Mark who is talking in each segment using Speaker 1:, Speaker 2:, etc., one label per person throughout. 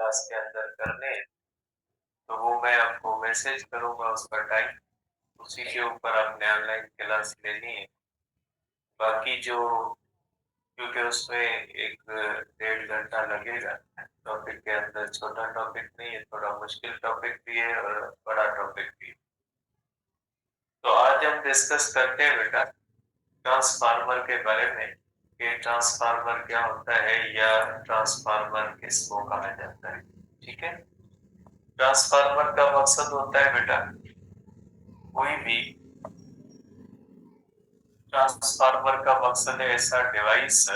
Speaker 1: Class के अंदर करने हैं, तो वो मैं आपको मैसेज करूंगा उसका टाइम, उसी के ऊपर आपने ऑनलाइन क्लास लेनी है। बाकी जो, क्योंकि उसमें 1-1.5 घंटा लगेगा, टॉपिक के अंदर छोटा टॉपिक नहीं है, थोड़ा मुश्किल टॉपिक भी है और बड़ा टॉपिक भी है। तो आज हम डिस्कस करते हैं बेटा ट्रांसफार्मर के बारे में, कि ट्रांसफार्मर क्या होता है या ट्रांसफार्मर किसको कहा जाता है। ठीक है, ट्रांसफार्मर का मकसद होता है बेटा, कोई भी ट्रांसफार्मर का मकसद है ऐसा डिवाइस,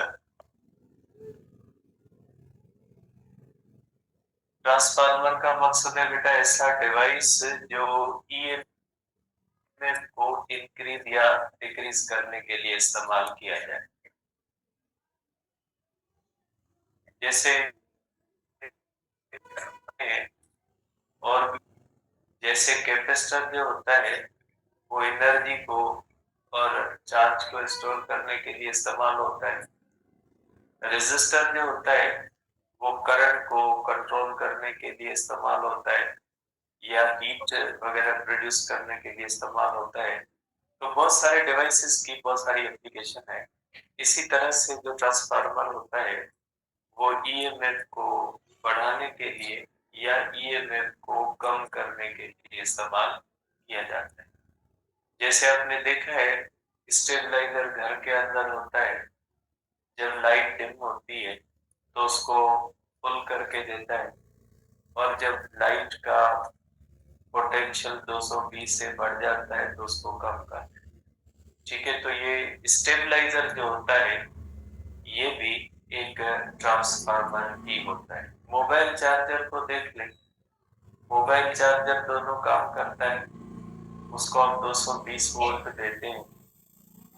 Speaker 1: ट्रांसफार्मर का मकसद है बेटा ऐसा डिवाइस जो ईएमएफ को इंक्रीज या डिक्रीज करने के लिए इस्तेमाल किया जाए। जैसे और जैसे कैपेसिटर जो होता है वो एनर्जी को और चार्ज को स्टोर करने के लिए इस्तेमाल होता है। रेजिस्टर जो होता है वो करंट को कंट्रोल करने के लिए इस्तेमाल होता है या हीट वगैरह प्रोड्यूस करने के लिए इस्तेमाल होता है। तो बहुत सारे डिवाइसेस की बहुत सारी एप्लीकेशन है। इसी तरह से जो ट्रांसफार्मर होता है वो ईएमएफ को बढ़ाने के लिए या ईएमएफ को कम करने के लिए इस्तेमाल किया जाता है। जैसे आपने देखा है स्टेबलाइजर घर के अंदर होता है, जब लाइट डिम होती है तो उसको फुल करके देता है, और जब लाइट का पोटेंशियल 220 से बढ़ जाता है तो उसको कम करता है। ठीक है, तो ये स्टेबलाइजर जो होता है ये भी एक ट्रांसफार्मर ही होता है। मोबाइल चार्जर को देख लें, मोबाइल चार्जर दोनों काम करता है, उसको हम 220 वोल्ट देते हैं,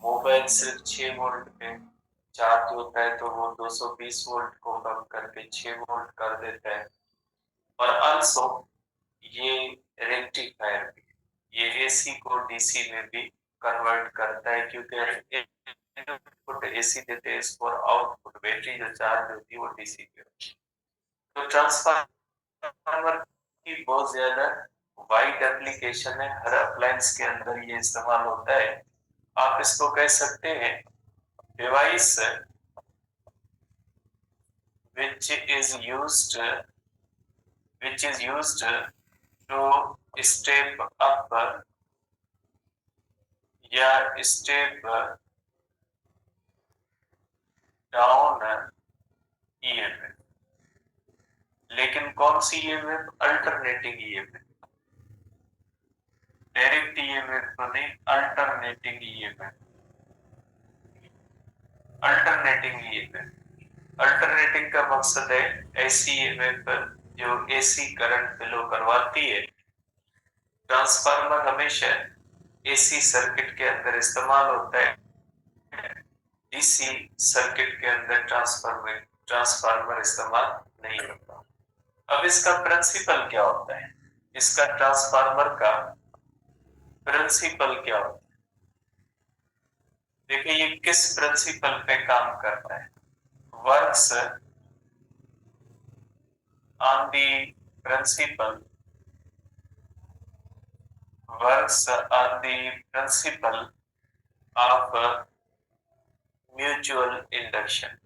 Speaker 1: मोबाइल सिर्फ 6 वोल्ट पे चार्ज होता है तो वो 220 वोल्ट को कम करके 6 वोल्ट कर देता है। और आल्सो ये रेक्टिफायर भी, ये एसी को डीसी में भी कन्वर्ट करता है, क्योंकि इनपुट एसी देते हैं और आउटपुट बैटरी जो चार्ज होती है वो डीसी पे होती है। तो ट्रांसफार्मर की बहुत ज्यादा वाइड एप्लीकेशन है, हर अप्लायंस के अंदर ये इस्तेमाल होता है। आप इसको कह सकते हैं device which is used which is used to step up या स्टेप डाउन ईएमएफ। लेकिन कौन सी EMF? Alternating EMF, direct EMF तो नहीं, alternating EMF, alternating EMF. Alternating का मकसद है ऐसी ईएमएफ जो एसी करंट फ्लो करवाती है। ट्रांसफार्मर हमेशा एसी सर्किट के अंदर इस्तेमाल होता है, डीसी सर्किट के अंदर ट्रांसफार्मर इस्तेमाल नहीं होता। अब इसका प्रिंसिपल क्या होता है, इसका ट्रांसफार्मर का प्रिंसिपल क्या होता है? देखिए ये किस प्रिंसिपल पे काम करता है। Works on the principle, works on the principle of mutual induction.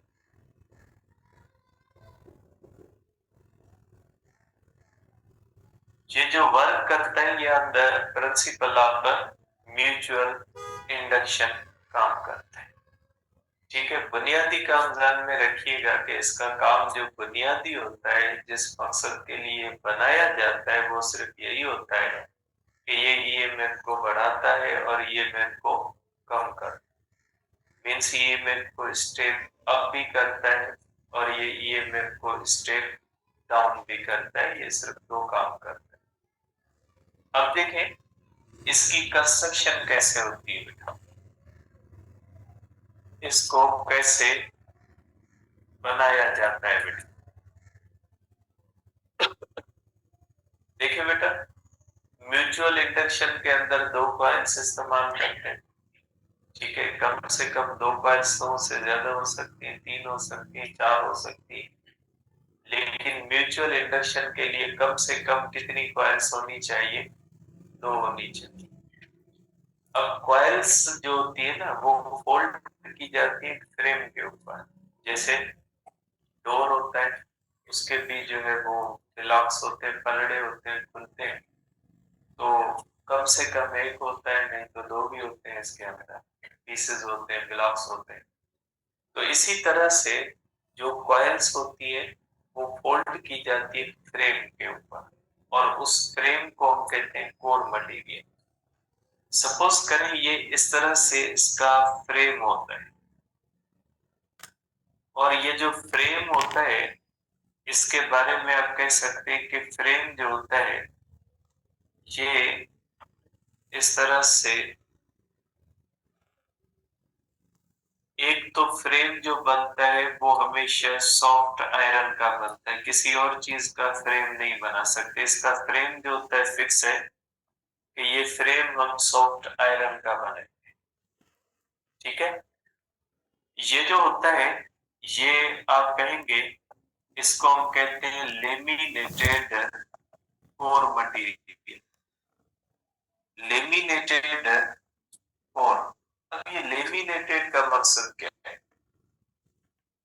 Speaker 1: ये जो वर्क करता है ये अंदर प्रिंसिपल ऑफ म्यूचुअल इंडक्शन काम करता है। ठीक है, बुनियादी काम ध्यान में रखिएगा कि इसका काम जो बुनियादी होता है, जिस मकसद के लिए बनाया जाता है, वो सिर्फ यही होता है कि ये ईएमएफ को बढ़ाता है और ईएमएफ को कम करता है। मीन्स ईएमएफ को स्टेप अप भी करता है और ये ईएमएफ को स्टेप डाउन भी करता है। ये सिर्फ दो काम करता है। अब देखें इसकी कंस्ट्रक्शन कैसे होती है बेटा, इसको कैसे बनाया जाता है बेटा। देखिए बेटा, म्यूचुअल इंडक्शन के अंदर दो कॉइल्स इस्तेमाल करते हैं। ठीक है, कम से कम दो कॉइल्स, दो से ज्यादा हो सकती है, 3 हो सकती है, 4 हो सकती है, लेकिन म्यूचुअल म्यूचुअल इंडक्शन के लिए कम से कम कितनी कॉइल्स होनी चाहिए? 2 होनी चाहिए। अब कॉइल्स जो होती है ना वो फोल्ड की जाती है फ्रेम के ऊपर। जैसे डोर होता है, उसके भी जो है वो लॉक्स होते हैं, पलड़े होते हैं, खुलते हैं। तो कम से कम एक होता है, नहीं तो 2 भी होते हैं इसके अंदर, पीसेस होते हैं, ब्लॉक्स होते हैं। तो इसी तरह से जो कॉइल्स होती है वो फोल्ड की जाती है फ्रेम के ऊपर, और उस फ्रेम को हम कहते हैं कोर मटेरियल। सपोज करें ये इस तरह से इसका फ्रेम होता है, और ये जो फ्रेम होता है इसके बारे में आप कह सकते हैं कि फ्रेम जो होता है ये इस तरह से, एक तो फ्रेम जो बनता है वो हमेशा सॉफ्ट आयरन का बनता है, किसी और चीज का फ्रेम नहीं बना सकते। इसका फ्रेम जो होता है फिक्स है कि ये फ्रेम हम सॉफ्ट आयरन का बनाए। ठीक है, ये जो होता है ये आप कहेंगे इसको हम कहते हैं laminated core material. Laminated core. अब ये लेमिनेटेड का मकसद क्या है?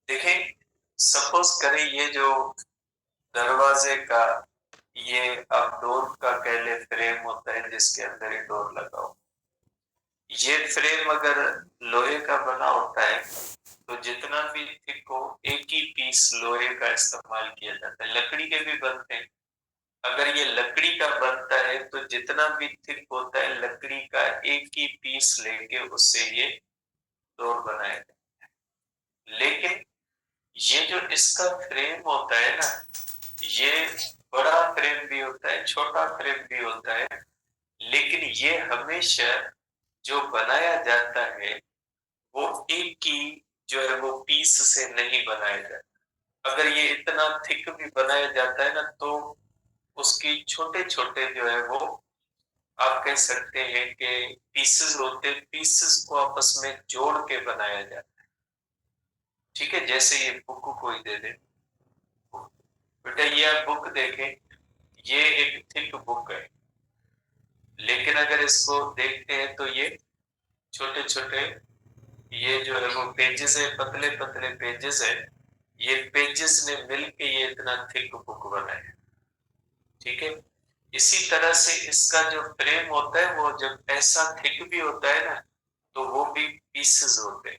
Speaker 1: देखें, सपोज करें ये जो दरवाजे का ये अब डोर का कह ले फ्रेम होता है जिसके अंदर ये डोर लगा हो, ये फ्रेम अगर लोहे का बना होता है तो जितना भी थिक हो एक ही पीस लोहे का इस्तेमाल किया जाता है। लकड़ी के भी बनते हैं, अगर ये लकड़ी का बनता है तो जितना भी थिक होता है लकड़ी का एक ही पीस लेके उससे ये डोर बनाया जाता है। लेकिन ये जो इसका फ्रेम होता है ना, ये बड़ा फ्रेम भी होता है, छोटा फ्रेम भी होता है, लेकिन ये हमेशा जो बनाया जाता है वो एक ही जो है वो पीस से नहीं बनाया जाता। अगर ये इतना थिक भी बनाया जाता है ना तो उसकी छोटे छोटे जो है वो आप कह सकते हैं कि पीसेस होते हैं, पीसेस को आपस में जोड़ के बनाया जाता है। ठीक है, जैसे ये बुक कोई दे दे, बेटा ये आप बुक देखें, ये एक थिक बुक है, लेकिन अगर इसको देखते हैं तो ये छोटे छोटे ये जो है वो पेजेस है, पतले पतले पेजेस है, ये पेजेस ने मिलके ये इतना थिक बुक बनाया। ठीक है, इसी तरह से इसका जो फ्रेम होता है वो जब ऐसा थिक भी होता है ना तो वो भी पीसेस होते हैं,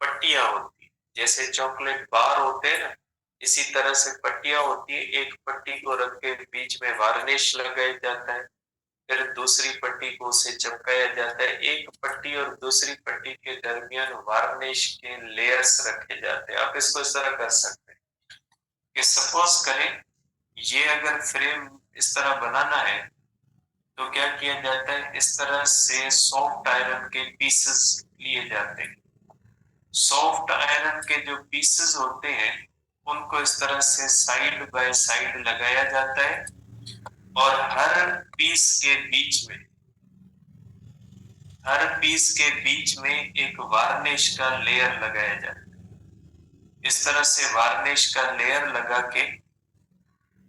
Speaker 1: पट्टियां होती है, जैसे चॉकलेट बार होते हैं ना, इसी तरह से पट्टियां होती है। एक पट्टी को रख के बीच में वार्निश लगाया जाता है, फिर दूसरी पट्टी को उसे चिपकाया जाता है, एक पट्टी और दूसरी पट्टी के दरमियान वार्निश के लेयर्स रखे जाते हैं। आप इसको इस तरह कर सकते हैं कि सपोज करें ये अगर फ्रेम इस तरह बनाना है तो क्या किया जाता है, इस तरह से सॉफ्ट आयरन के पीसेस लिए जाते हैं। सॉफ्ट आयरन के जो पीसेस होते हैं उनको इस तरह से साइड बाय साइड लगाया जाता है, और हर पीस के बीच में एक वार्निश का लेयर लगाया जाता है। इस तरह से वार्निश का लेयर लगा के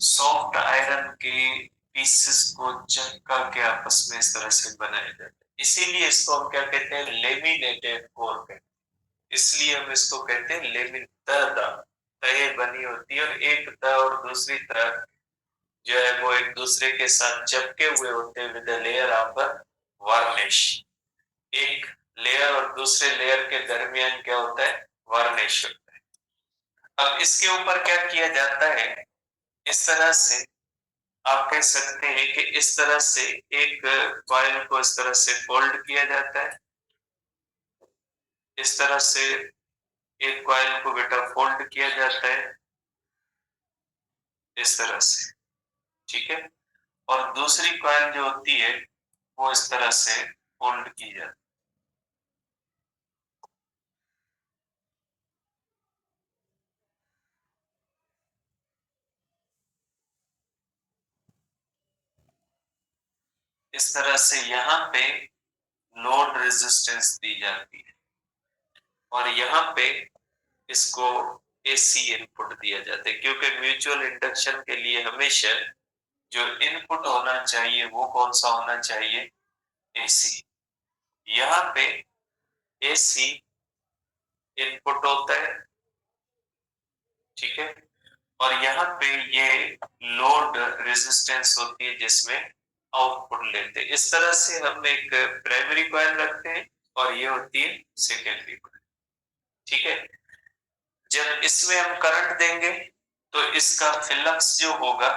Speaker 1: सॉफ्ट आयरन के पीसेस को चिपका के आपस में इस तरह से बनाया जाता है। इसीलिए इसको हम क्या कहते हैं, लेमिनेटेड कोर कहते हैं। इसलिए हम इसको कहते हैं लेमिन तह बनी होती है, और एक तह और दूसरी तरह जो है वो एक दूसरे के साथ चिपके हुए होते हैं विद लेयर ऑफ वार्निश। एक लेयर और दूसरे लेयर के दरमियान क्या होता है, वार्निश होता है। अब इसके ऊपर क्या किया जाता है, इस तरह से आप कह सकते हैं कि इस तरह से एक कॉइल को इस तरह से फोल्ड किया जाता है, इस तरह से एक कॉइल को बेटा फोल्ड किया जाता है इस तरह से। ठीक है, और दूसरी कॉइल जो होती है वो इस तरह से फोल्ड की जाती है। इस तरह से यहाँ पे लोड रेजिस्टेंस दी जाती है, और यहाँ पे इसको AC इनपुट दिया जाता है, क्योंकि म्यूचुअल इंडक्शन के लिए हमेशा जो इनपुट होना चाहिए वो कौन सा होना चाहिए, AC। यहाँ पे AC इनपुट होता है, ठीक है, और यहाँ पे ये लोड रेजिस्टेंस होती है जिसमें आउटपुट लेते हैं। इस तरह से हम एक प्राइमरी कॉइल रखते हैं और ये होती है सेकेंडरी कॉइल, ठीक है। जब इसमें हम करंट देंगे तो इसका फ्लक्स जो होगा,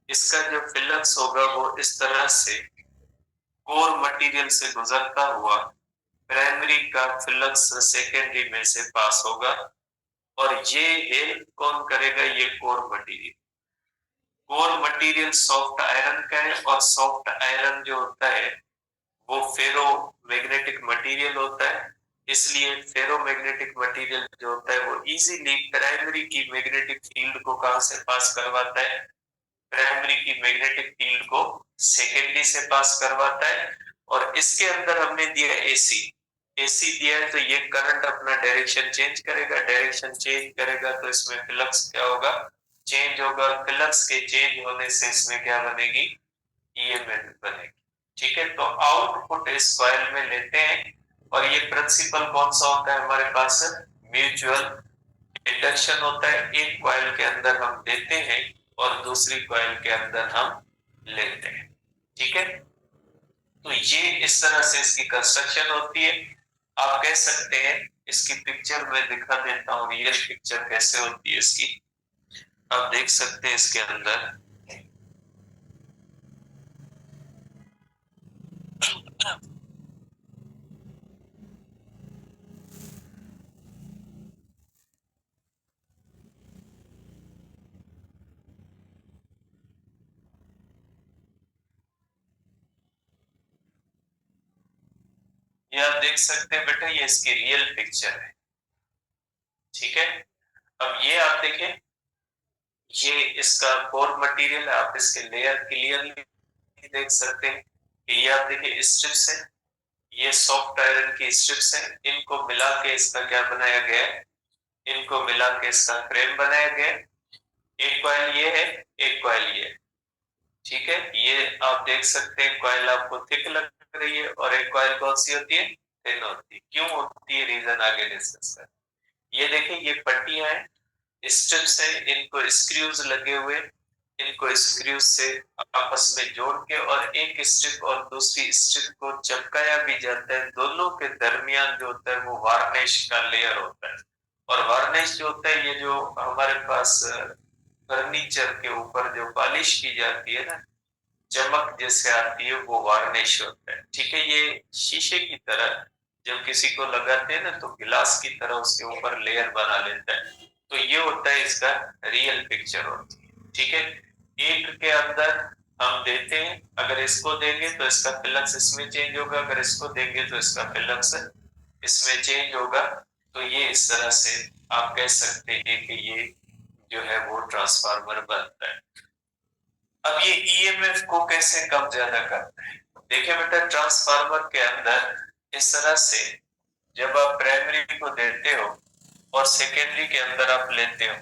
Speaker 1: इसका जो फ्लक्स होगा वो इस तरह से कोर मटेरियल से गुजरता हुआ प्राइमरी का फ्लक्स सेकेंडरी में से पास होगा, और ये हेल्प कौन करेगा, ये core material. Core material soft iron का है, और सॉफ्ट आयरन जो होता है वो फेरो मैग्नेटिक मटेरियल होता है, इसलिए फेरो मैग्नेटिक मटेरियल जो होता है वो इजीली प्राइमरी की मैग्नेटिक फील्ड को कहां से पास करवाता है, प्राइमरी की मैग्नेटिक फील्ड को सेकेंडरी से पास करवाता है। और इसके अंदर हमने दिया एसी, एसी दिया है तो ये करंट अपना डायरेक्शन चेंज करेगा, डायरेक्शन चेंज करेगा तो इसमें फ्लक्स क्या होगा, चेंज होगा, फ्लक्स के चेंज होने से इसमें क्या बनेगी, ईएमएफ बनेगी, ठीक है। तो आउटपुट इस कॉइल में लेते हैं, और ये प्रिंसिपल कौन सा होता है हमारे पास, म्यूचुअल इंडक्शन होता है। एक कॉइल के अंदर हम देते हैं और दूसरी कॉइल के अंदर हम लेते हैं, ठीक है। तो ये इस तरह से इसकी कंस्ट्रक्शन होती है। आप कह सकते हैं, इसकी पिक्चर में दिखा देता हूँ, रियल पिक्चर कैसे होती है इसकी, आप देख सकते हैं इसके अंदर। ये आप देख सकते हैं बेटा, ये इसकी रियल पिक्चर है, ठीक है। अब ये आप देखें, ये इसका कोर मटेरियल है, आप इसके लेयर क्लियरली देख सकते हैं कि ये आप देखिए स्ट्रिप्स है, ये सॉफ्ट आयरन की स्ट्रिप्स हैं, इनको मिला के इसका क्या बनाया गया है, इनको मिला के इसका फ्रेम बनाया गया है। एक कॉइल ये है, एक कॉइल ये है, ठीक है। ये आप देख सकते हैं कॉइल आपको थिक लग रही है, और एक कॉइल कौन सी होती है, थिन होती है। क्यों होती है, रीजन आगे डिस्कस कर। ये देखिए, ये पट्टियां हैं, स्ट्रिप्स हैं, इनको स्क्रूज लगे हुए, इनको स्क्रूज से आपस में जोड़ के और एक स्ट्रिप और दूसरी स्ट्रिप को चिपकाया भी जाता है। दोनों के दरमियान जो होता है वो वार्निश का लेयर होता है, और वार्निश जो होता है, ये जो हमारे पास फर्नीचर के ऊपर जो पॉलिश की जाती है ना, चमक जैसे आती है, वो वार्निश होता है, ठीक है। ये शीशे की तरह जब किसी को लगाते हैं ना तो गिलास की तरह उसके ऊपर लेयर बना लेता है, तो ये होता है इसका रियल पिक्चर होती है, ठीक है। एक के अंदर हम देते हैं, अगर इसको देंगे तो इसका फ्लक्स इसमें चेंज होगा, अगर इसको देंगे तो इसका फ्लक्स इसमें चेंज होगा। तो ये इस तरह से आप कह सकते हैं कि ये जो है वो ट्रांसफार्मर बनता है। अब ये ईएमएफ को कैसे कम ज्यादा करता है, देखिए बेटा, ट्रांसफार्मर के अंदर इस तरह से जब आप प्राइमरी को देते हो और सेकेंडरी के अंदर आप लेते हो,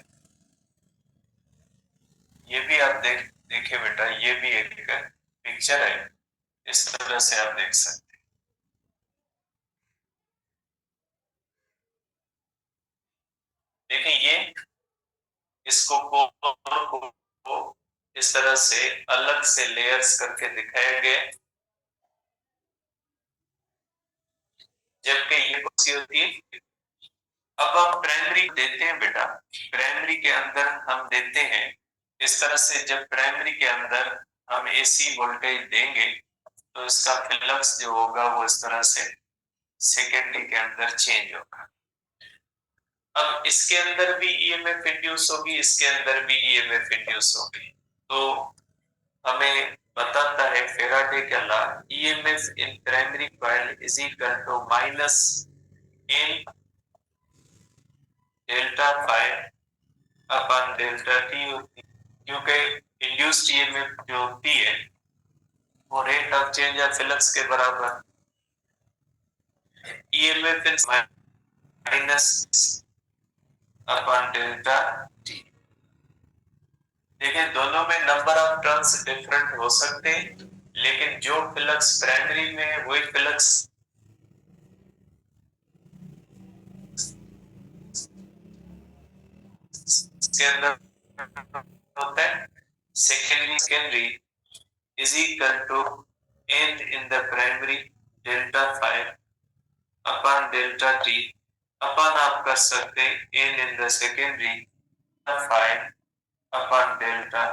Speaker 1: ये भी आप देखिए बेटा, ये भी एक पिक्चर है, इस तरह से आप देख सकते हैं। देखिए, ये इसको को इस तरह से अलग से लेयर्स करके दिखाया गया, जबकि ये कौन सी होती है। अब हम प्राइमरी देते हैं बेटा, प्राइमरी के अंदर हम देते हैं इस तरह से, जब प्राइमरी के अंदर हम एसी वोल्टेज देंगे तो इसका फ्लक्स जो होगा वो इस तरह से सेकेंडरी के अंदर चेंज होगा। अब इसके अंदर भी ईएमएफ इंड्यूस होगी, इसके अंदर भी ईएमएफ इंड्यूस होगी, तो हमें बताता है फेराडे का law, EMF in primary coil is equal to minus N delta phi upon delta t होती है, क्योंकि इंड्यूस्ड ईएमएफ जो होती है वो rate of change of flux के बराबर, EMF is minus upon delta t. देखिए दोनों में नंबर ऑफ टर्न्स डिफरेंट हो सकते हैं, लेकिन जो फ्लक्स प्राइमरी में है वही फ्लक्स के अंदर होता है। Secondary is equal to n in the primary delta phi upon delta t अपन आप कर सकते हैं n in the secondary phi upon delta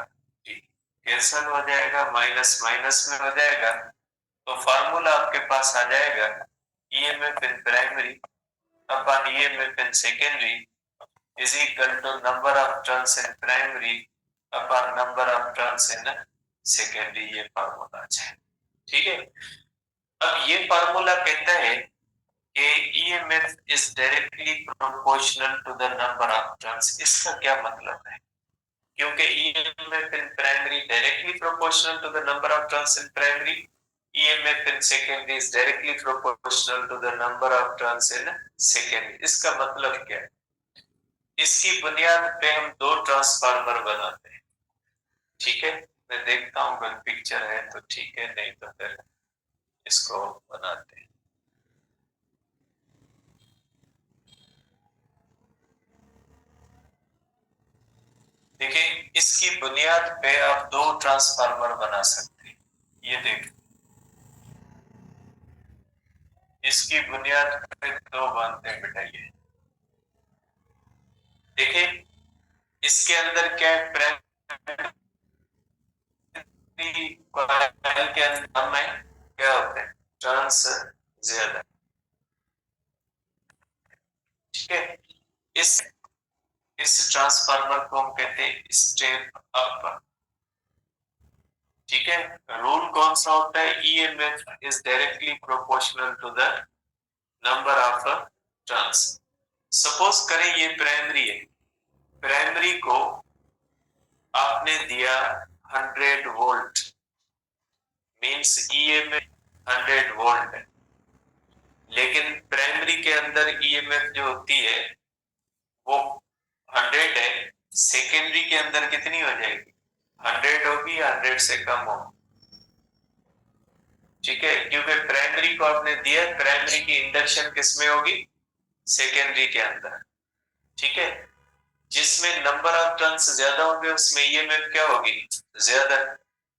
Speaker 1: t। Cancel हो जाएगा, माइनस माइनस में हो जाएगा, तो फार्मूला आपके पास आ जाएगा EMF in primary upon EMF in secondary is equal to number of turns in primary upon number of turns in secondary। ये formula है, ठीक है। अब ये फार्मूला कहता है कि EMF is directly proportional to the number of turns. इसका क्या मतलब है? क्योंकि EMF in primary directly proportional to the number of turns in primary, EMF in secondary is directly proportional to the number of turns in secondary. इसका मतलब क्या है? इसकी बुनियाद पे हम दो ट्रांसफार्मर बनाते हैं, ठीक है। मैं देखता हूं अगर पिक्चर है तो ठीक है, नहीं तो फिर इसको बनाते हैं। देखिए इसकी बुनियाद पे आप दो ट्रांसफार्मर बना सकते हैं। ये देख, इसकी बुनियाद पे दो बनते हैं बेटा। ये देखिए इसके अंदर क्या है, प्राइमरी कॉइल के अंदर में क्या होते हैं, टर्न्स ज्यादा, ठीक है। इस ट्रांसफार्मर को हम कहते हैं स्टेप अप, ठीक है। रूल कौन सा होता है? EMF is directly proportional to the number of turns. Suppose करें ये प्राइमरी है, प्राइमरी को आपने दिया 100 वोल्ट, मींस ईएमएफ 100 वोल्ट है, लेकिन प्राइमरी के अंदर ईएमएफ जो होती है वो 100 है, सेकेंडरी के अंदर कितनी हो जाएगी? 100 होगी या 100 से कम हो, ठीक है। क्योंकि प्राइमरी को आपने दिया, प्राइमरी की इंडक्शन किसमें होगी? सेकेंडरी के अंदर, ठीक है। जिसमें नंबर ऑफ टर्न्स ज्यादा होंगे उसमें ईएमएफ क्या होगी? ज्यादा।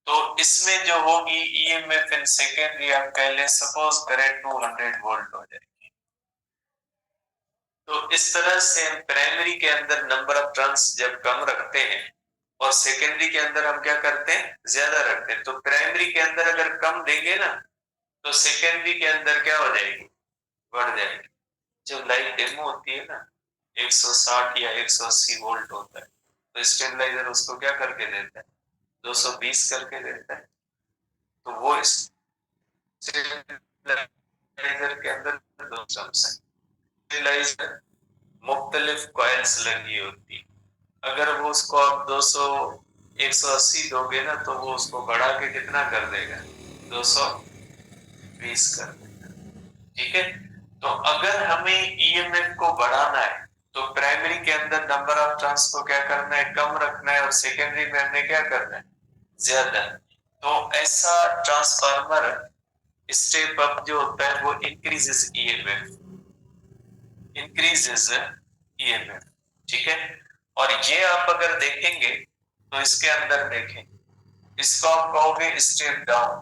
Speaker 1: तो इसमें जो होगी ईएमएफ इन सेकेंडरी, आप कह लें सपोज करें 200 वोल्ट हो जाएगी। तो इस तरह से हम प्राइमरी के अंदर नंबर ऑफ टर्न्स जब कम रखते हैं और सेकेंडरी के अंदर हम क्या करते हैं? ज्यादा रखते हैं। तो प्राइमरी के अंदर अगर कम देंगे ना तो सेकेंडरी के अंदर क्या हो जाएगी? बढ़ जाएगी। जब लाइट डेमो होती है ना 160 या 180 वोल्ट होता है, तो स्टेबलाइजर उसको क्या करके देता है? 220 करके देता है। तो वो स्टेबलाइजर के अंदर दो टर्म्स हैं। स्टेबलाइजर मुख्तलिफ कॉइल्स लगी होती है, अगर वो उसको आप 200 180 दोगे ना तो वो उसको बढ़ा के कितना कर देगा? 220 कर देगा, ठीक है। तो अगर हमें ईएमएफ को बढ़ाना है तो प्राइमरी के अंदर नंबर ऑफ टर्न्स को क्या करना है? कम रखना है, और सेकेंडरी में हमने क्या करना है? ज्यादा। तो ऐसा ट्रांसफार्मर स्टेप अप जो होता है वो इंक्रीजेस ईएमएफ, इंक्रीजेस ईएमएफ, ठीक है। और ये आप अगर देखेंगे तो इसके अंदर देखें, इसको आप कहोगे स्टेप डाउन।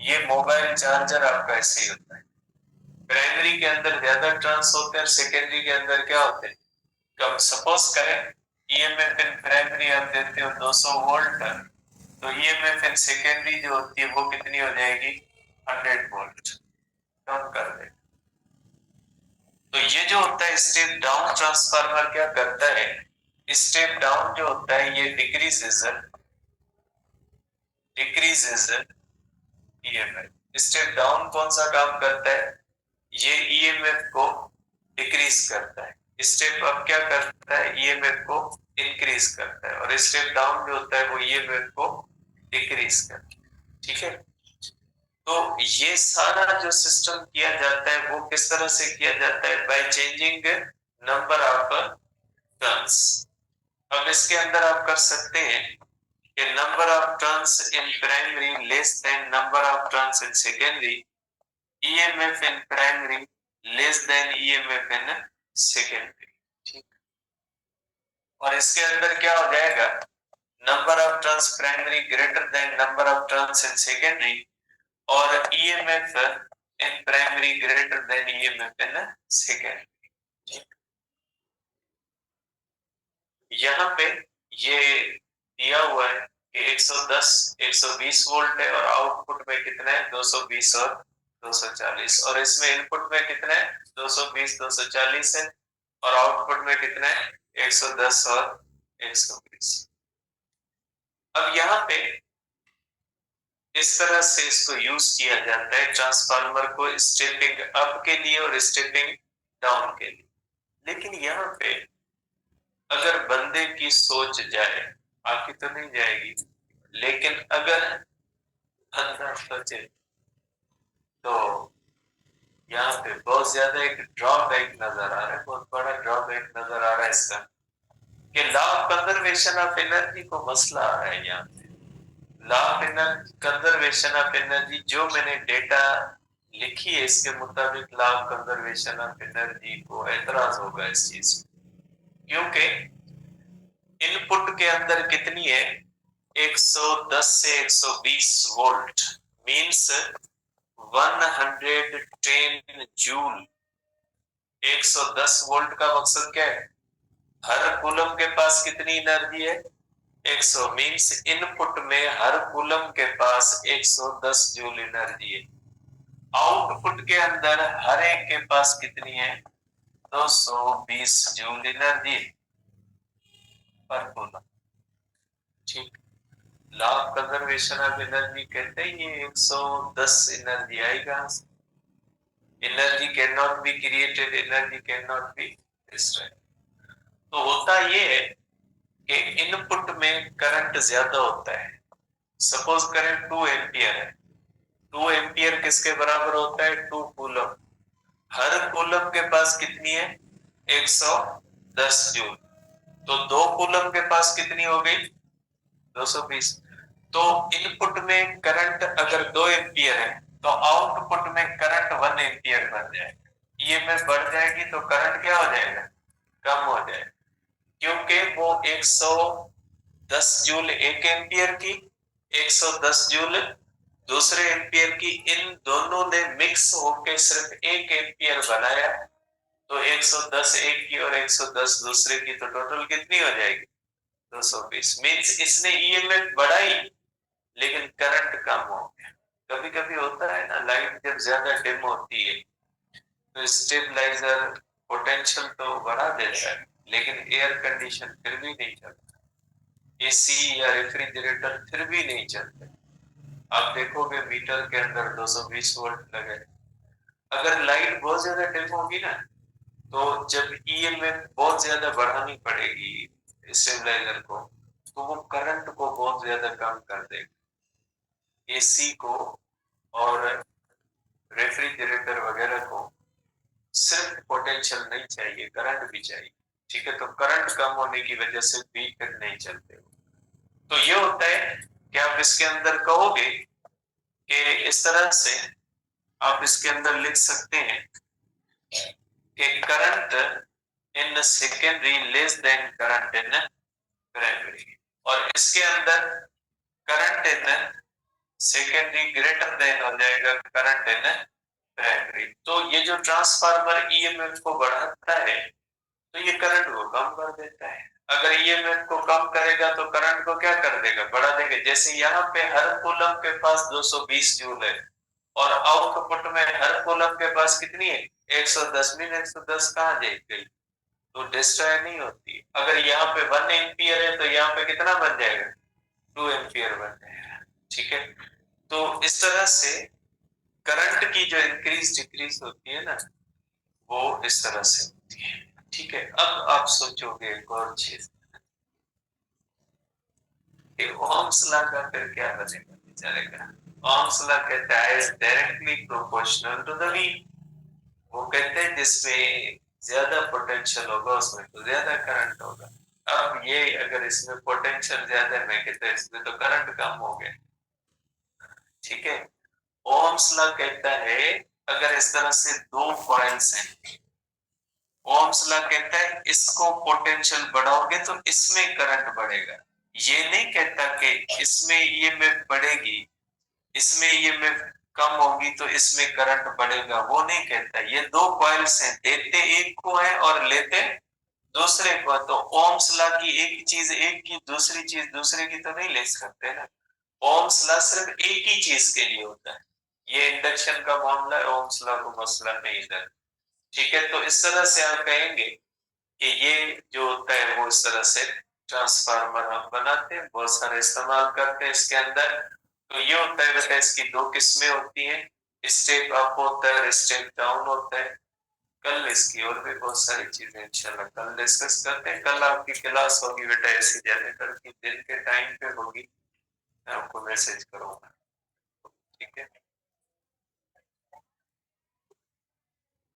Speaker 1: ये मोबाइल चार्जर आपका ऐसे ही होता है, प्राइमरी के अंदर ज्यादा टर्न्स होते हैं, सेकेंडरी के अंदर क्या होते हैं? कम। सपोज करें ईएमएफ इन प्राइमरी आप देते हो 200 वोल्ट, तो ईएमएफ इन सेकेंडरी जो होती है वो कितनी हो जाएगी? 100 वोल्ट, कम कर दे। तो ये जो होता है स्टेप डाउन ट्रांसफार्मर क्या करता है? स्टेप डाउन जो होता है ये डिक्रीजेस ईएमएफ। स्टेप डाउन कौन सा काम करता है? ये ईएमएफ को डिक्रीज करता है। स्टेप अप क्या करता है? ईएमएफ को इंक्रीज करता है, और स्टेप डाउन जो होता है वो ईएमएफ को डिक्रीज करता है, ठीक है। तो ये सारा जो सिस्टम किया जाता है वो किस तरह से किया जाता है? By changing number of turns. अब इसके अंदर आप कर सकते हैं कि number of turns in primary less than number of turns in secondary, EMF in primary less than EMF in secondary. ठीक, और इसके अंदर क्या हो जाएगा, number of turns primary greater than number of turns in secondary और EMF in primary greater than EMF in secondary. यहाँ पे ये दिया हुआ है कि 110 120 वोल्ट है और आउटपुट में कितना है 220 और 240, और इसमें इनपुट में कितना है 220 240 है और आउटपुट में कितना है 110 और 120। अब यहाँ पे इस तरह से इसको यूज किया जाता है ट्रांसफार्मर को स्टेपिंग अप के लिए और स्टेपिंग डाउन के लिए। लेकिन यहाँ पे अगर बंदे की सोच जाए, आपकी तो नहीं जाएगी, लेकिन अगर बंदा सोचे तो यहाँ पे बहुत ज्यादा एक ड्रॉबैक नजर आ रहा है, बहुत बड़ा ड्रॉबैक नजर आ रहा है इसका, कि law of conservation of energy को मसला आ रहा है। यहाँ पे law of conservation of energy जो मैंने डेटा लिखी है इसके मुताबिक law of conservation of energy को एतराज होगा इस चीज, क्योंकि इनपुट के अंदर कितनी है 110 से 120 वोल्ट मींस 110 जूल। 110 वोल्ट का मकसद क्या है, हर कूलम के पास कितनी एनर्जी है 100, मींस इनपुट में हर कूलम के पास 110 जूल एनर्जी है। आउटपुट के अंदर हर एक के पास कितनी है 220 जूल एनर्जी पर कूलम। ठीक, law of conservation of energy कहते हैं ये 110 एनर्जी आई कहां से, energy can not be created, energy can not be destroyed. तो होता ये है कि इनपुट में करंट ज्यादा होता है, सपोज करें 2 एम्पियर है, 2 एम्पियर किसके बराबर होता है 2 कूलम, हर कूलम के पास कितनी है 110 जूल, तो 2 कूलम के पास कितनी हो गई 220। तो इनपुट में करंट अगर 2 एम्पियर है तो आउटपुट में करंट 1 एम्पियर बन जाएगा, ईएमएफ बढ़ जाएगी तो करंट क्या हो जाएगा कम हो जाएगा, क्योंकि वो 110 जूल 1 एम्पियर की 110 जूल दूसरे एम्पियर की, इन दोनों ने मिक्स होकर सिर्फ 1 एम्पियर बनाया, तो 110 एक की और 110 दूसरे की, तो टोटल कितनी हो जाएगी 220। मींस इसने ईएमएफ बढ़ाई लेकिन करंट कम हो गया। कभी कभी होता है ना, लाइट जब ज्यादा डिम होती है तो स्टेबलाइजर पोटेंशियल तो बढ़ा देता है लेकिन एयर कंडीशन फिर भी नहीं चलता, एसी या रेफ्रिजरेटर फिर भी नहीं चलते। आप देखोगे मीटर के अंदर 220 वोल्ट लगे, अगर लाइट बहुत ज्यादा डिम होगी ना तो जब ईएमएफ बहुत ज्यादा बढ़ानी पड़ेगी स्टेबलाइजर को तो वो करंट को बहुत ज्यादा कम कर देगा। एसी को और रेफ्रिजरेटर वगैरह को सिर्फ पोटेंशियल नहीं चाहिए, करंट भी चाहिए। ठीक है, तो करंट कम होने की वजह से भी फिर नहीं चलते। तो ये होता है कि आप इसके अंदर कहोगे कि इस तरह से आप इसके अंदर लिख सकते हैं कि current in secondary less than current in primary, और इसके अंदर current in secondary greater than हो जाएगा करंट इन प्राइमरी। तो ये जो ट्रांसफार्मर ईएमएफ को बढ़ाता है तो ये करंट को कम कर देता है, अगर ईएमएफ को कम करेगा तो करंट को क्या कर देगा बढ़ा देगा। जैसे यहाँ पे हर कूलम के पास 220 जूल है और आउटपुट में हर कूलम के पास कितनी है 110, में 110 कहाँ जाएगी तो डिस्ट्रॉय नहीं होती। अगर यहाँ पे 1 एम्पियर है तो यहाँ पे कितना बन जाएगा 2 एम्पियर बन जाएगा। ठीक है, तो इस तरह से करंट की जो इंक्रीज डिक्रीज होती है ना वो इस तरह से होती है। ठीक है, अब आप सोचोगे एक और चीज, ओम्स लॉ का फिर क्या बनेगा बेचारे का। ओम्स लॉ कहता है directly proportional to the V, वो कहते हैं जिसमें ज्यादा पोटेंशियल होगा उसमें तो ज्यादा करंट होगा। अब ये अगर इसमें पोटेंशियल ज्यादा है, मैं कहता है इसमें तो करंट कम हो गया। ठीक है, ओम्स लॉ कहता है अगर इस तरह से दो कॉइल्स हैं, ओम्स लॉ कहता है इसको पोटेंशियल बढ़ाओगे तो इसमें करंट बढ़ेगा। ये नहीं कहता कि इसमें ईएमएफ बढ़ेगी, इसमें ईएमएफ कम होगी तो इसमें करंट बढ़ेगा, वो नहीं कहता। ये दो कॉइल्स हैं, देते एक को है और लेते दूसरे को, तो ओम्स लॉ की एक चीज एक की, दूसरी चीज दूसरे की तो नहीं ले सकते ना। ओम्स लॉ सिर्फ एक ही चीज के लिए होता है। ये इंडक्शन का मामला है, ओम्स लॉ को मसला नहीं इधर। ठीक है, तो इस तरह से आप कहेंगे कि ये जो होता है वो इस तरह से ट्रांसफार्मर हम बनाते हैं, बहुत सारे इस्तेमाल करते हैं इसके अंदर। तो ये होता है बेटा, इसकी दो किस्में होती हैं, स्टेप अप होता है और स्टेप डाउन होता है। कल इसकी और भी बहुत सारी चीजें इंशाल्लाह कल डिस्कस करते हैं। कल आपकी क्लास होगी बेटा ऐसी जनरेटर की, दिन के टाइम पे होगी, मैं आपको मैसेज करूंगा।